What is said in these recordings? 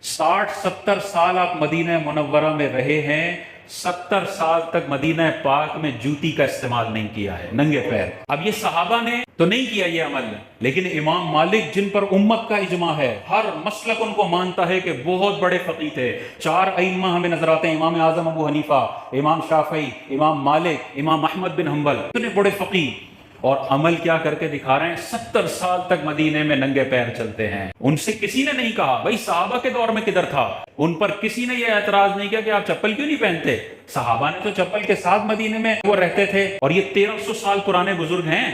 60-70 साल आप Medina Munawwara में रहे हैं, 70 साल तक मदीना पाक में जूती का इस्तेमाल नहीं किया है, नंगे पैर। अब ये सहाबा ने तो नहीं किया ये अमल, लेकिन इमाम मालिक जिन पर उम्मत का इजमा है, हर मसलक उनको मानता है कि बहुत बड़े फकीह थे। 4 अइम्मा हमें नजर आते हैं, इमाम आजम अबू हनीफा, इमाम शाफई, इमाम मालिक, इमाम अहमद बिन हम्बल, इतने बड़े फकीह, और अमल क्या करके दिखा रहे हैं? 70 साल तक मदीने में नंगे पैर चलते हैं। उनसे किसी ने नहीं कहा, भाई सहाबा के दौर में किधर था? उन पर किसी ने यह एतराज नहीं किया कि आप चप्पल क्यों नहीं पहनते। सहाबा ने तो चप्पल के साथ मदीने में वो रहते थे। और ये 1300 साल पुराने बुजुर्ग हैं,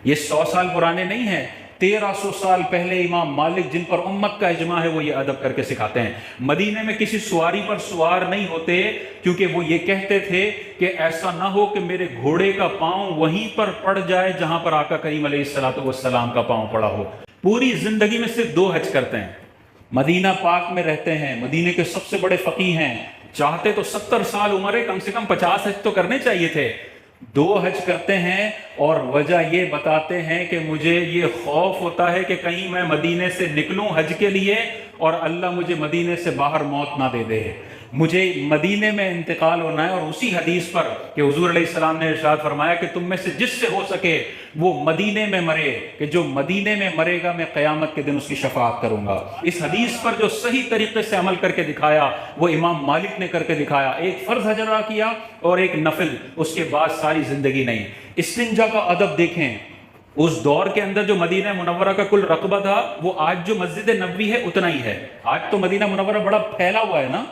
ये 100 साल पुराने नहीं हैं। 1300 साल पहले इमाम मालिक जिन पर उम्मत का इजमा है, वो ये अदब करके सिखाते हैं। मदीने में किसी सवारी पर सवार नहीं होते, क्योंकि वो ये कहते थे कि ऐसा ना हो कि मेरे घोड़े का पांव वहीं पर पड़ जाए जहां पर आका करीम अलैहिस्सलाम का पांव पड़ा हो। पूरी जिंदगी में सिर्फ 2 हज करते हैं, मदीना पाक में रहते हैं, मदीने के सबसे बड़े फकीह हैं। चाहते तो 70 साल उम्र है, कम से कम 50 हज तो करने चाहिए थे। 2 हज करते हैं और वजह ये बताते हैं कि मुझे ये खौफ होता है कि कहीं मैं मदीने से निकलूं हज के लिए और अल्लाह मुझे मदीने से बाहर मौत ना दे दे, मुझे मदीने में इंतकाल होना है। और उसी हदीस पर कि हुजूर अलैहिस्सलाम ने इरशाद फरमाया कि तुम में से जिससे हो सके वो मदीने में मरे, कि जो मदीने में मरेगा मैं क़यामत के दिन उसकी शफाअत करूंगा। इस हदीस पर जो सही तरीके से अमल करके दिखाया वो इमाम मालिक ने करके दिखाया। एक फ़र्ज हज अदा किया और एक नफिल, उसके बाद सारी ज़िंदगी नहीं। इस्तिंजा का अदब देखें, उस दौर के अंदर जो मदीना मुनव्वरा का कुल रकबा था वो आज जो मस्जिद नबवी है उतना ही है। आज तो मदीना मुनव्वरा बड़ा फैला हुआ है ना,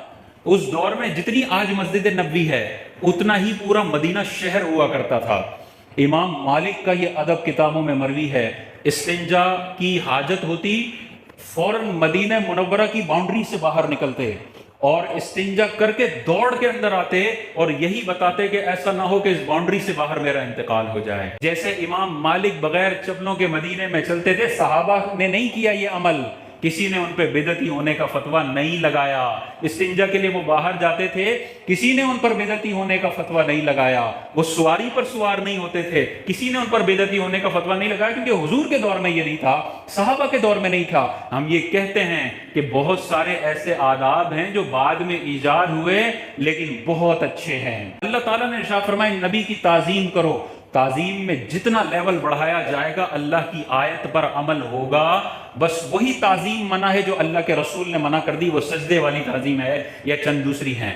उस दौर में जितनी आज मस्जिद नबवी है उतना ही पूरा मदीना शहर हुआ करता था। इमाम मालिक का ये अदब किताबों में मरवी है। इस्तिंजा की हाजत होती, फौरन मदीना मुनव्वरा की बाउंड्री से बाहर निकलते और इस्तिंजा करके दौड़ के अंदर आते और यही बताते कि ऐसा ना हो कि इस बाउंड्री से बाहर मेरा इंतकाल हो जाए। जैसे इमाम मालिक बगैर चप्पलों के मदीने में चलते थे, सहाबा ने नहीं किया ये अमल, किसी ने उन पे बिदअती होने का फतवा नहीं लगाया। इस्तिंजा के लिए वो बाहर जाते थे, किसी ने उन पर बिदअती होने का फतवा नहीं लगाया। वो सवारी पर सवार नहीं होते थे, किसी ने उन पर बिदअती होने का फतवा नहीं लगाया, क्योंकि हुजूर के दौर में ये नहीं था, सहाबा के दौर में नहीं था। हम ये कहते हैं कि बहुत सारे ऐसे आदाब हैं जो बाद में ईजाद हुए लेकिन बहुत अच्छे हैं। अल्लाह ताला ने इरशाद फरमाया, नबी की ताज़ीम करो। ताज़ीम में जितना लेवल बढ़ाया जाएगा अल्लाह की आयत पर अमल होगा। बस वही ताज़ीम मना है जो अल्लाह के रसूल ने मना कर दी, वो सजदे वाली ताज़ीम है या चंद दूसरी हैं।